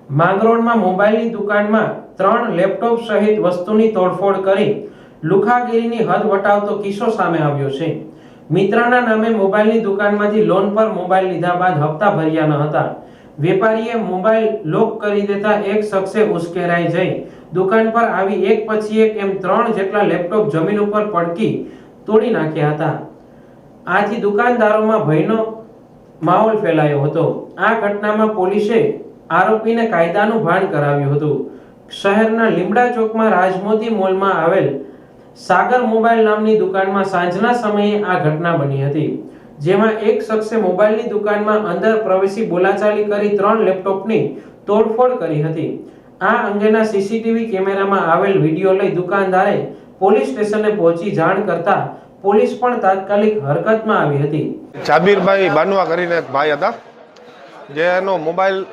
માંગરોળમાં મોબાઈલની દુકાનમાં 3 લેપટોપ સહિત વસ્તુની તોડફોડ કરી લુખાગીરીની હદ વટાવતો કિસ્સો સામે આવ્યો છે। મિત્રના નામે મોબાઈલની દુકાનમાંથી લોન પર મોબાઈલ લીધા બાદ હપ્તા ભર્યા ન હતા। વેપારીએ મોબાઈલ લોક કરી દેતા એક શખ્સે ઉશ્કેરાઈ જઈ દુકાન પર આવી એક પછી એક એમ 3 જેટલા લેપટોપ જમીન ઉપર પડકી તોડી નાખ્યા હતા। આથી દુકાનદારોમાં ભયનો માહોલ ફેલાયો હતો। આ ઘટનામાં પોલીસે આરોપીને કાયદાનું ભાન કરાવ્યું હતું। શહેરના લીમડા ચોકમાં રાજમોતી મોલમાં આવેલ સાગર મોબાઈલ નામની દુકાનમાં સાંજના સમયે આ ઘટના બની હતી, જેમાં એક શખ્સે મોબાઈલની દુકાનમાં અંદર પ્રવેશી બોલાચાલી કરી 3 લેપટોપની તોડફોડ કરી હતી। આ અંગેના સીસીટીવી કેમેરામાં આવેલ વિડીયો લઈ દુકાનદારે પોલીસ સ્ટેશને પહોંચી જાણ કરતા પોલીસ પણ તાત્કાલિક હરકતમાં આવી હતી। જાબીરભાઈ બાનવા કરીને એક ભાઈ હતા, જેનો મોબાઈલ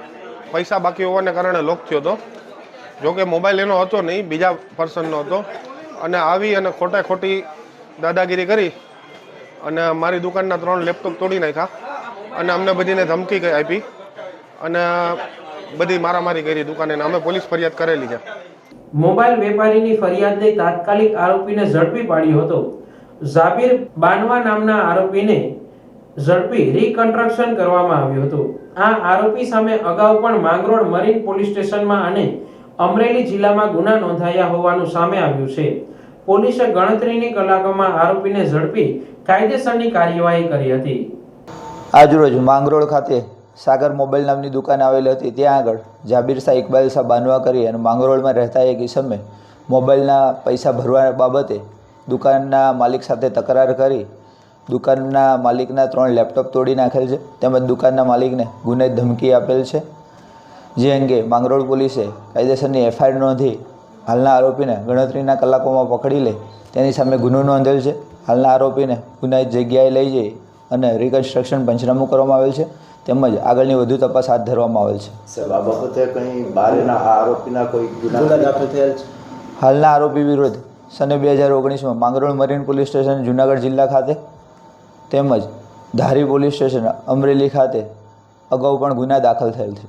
પૈસા બાકી હોવાને કારણે લોક થયો હતો। જોકે મોબાઈલ એનો હતો નહીં, બીજા પર્સનનો હતો, અને આવી અને ખોટી દાદાગીરી કરી અને મારી દુકાનના 3 લેપટોપ તોડી નાખ્યા અને અમને બધીને ધમકી આપી અને બધી મારામારી કરી દુકાને। અમે પોલીસ ફરિયાદ કરેલી છે। મોબાઈલ વેપારીની ફરિયાદને તાત્કાલિક આરોપીને ઝડપી પાડ્યો હતો। જાબીર બાનવા નામના આરોપીને ઝડપી રીકન્સ્ટ્રક્શન કરવામાં આવ્યું હતું। આ આરોપી સામે અગાઉ પણ માંગરોળ મરીન પોલીસ સ્ટેશનમાં અને અમરેલી જિલ્લામાં ગુના નોંધાયા હોવાનું સામે આવ્યું છે। પોલીસે ગણતરીની કલાકોમાં આરોપીને ઝડપી કાયદેસરની કાર્યવાહી કરી હતી। આજરોજ માંગરોળ ખાતે સાગર મોબાઈલ નામની દુકાન આવેલી હતી, ત્યાં આગળ જાબીર શાહ ઇકબાલ શાહ બાનવા કરી અને માંગરોળમાં રહેતા એક ઈસમે મોબાઈલના પૈસા ભરવા બાબતે દુકાનના માલિક સાથે તકરાર કરી દુકાનના માલિકના 3 લેપટોપ તોડી નાખેલ છે, તેમજ દુકાનના માલિકને ગુનાહિત ધમકી આપેલ છે। જે અંગે માંગરોળ પોલીસે કાયદેસરની એફઆઈઆર નોંધી હાલના આરોપીને ગણતરીના કલાકોમાં પકડી લઈ તેની સામે ગુનો નોંધેલ છે। હાલના આરોપીને ગુનાહિત જગ્યાએ લઈ જઈ અને રિકન્સ્ટ્રક્શન પંચનામું કરવામાં આવેલ છે, તેમજ આગળની વધુ તપાસ હાથ ધરવામાં આવેલ છે। સાહેબ, આ બાબતે કંઈ બહારના આરોપીના કોઈ ગુના દાખલ થયેલ છે? હાલના આરોપી વિરુદ્ધ સને 2019માં Mangrol marine police station Junagadh જિલ્લા ખાતે તેમજ ધારી પોલીસ સ્ટેશન અમરેલી ખાતે અગાઉ પણ ગુના દાખલ થયેલ છે।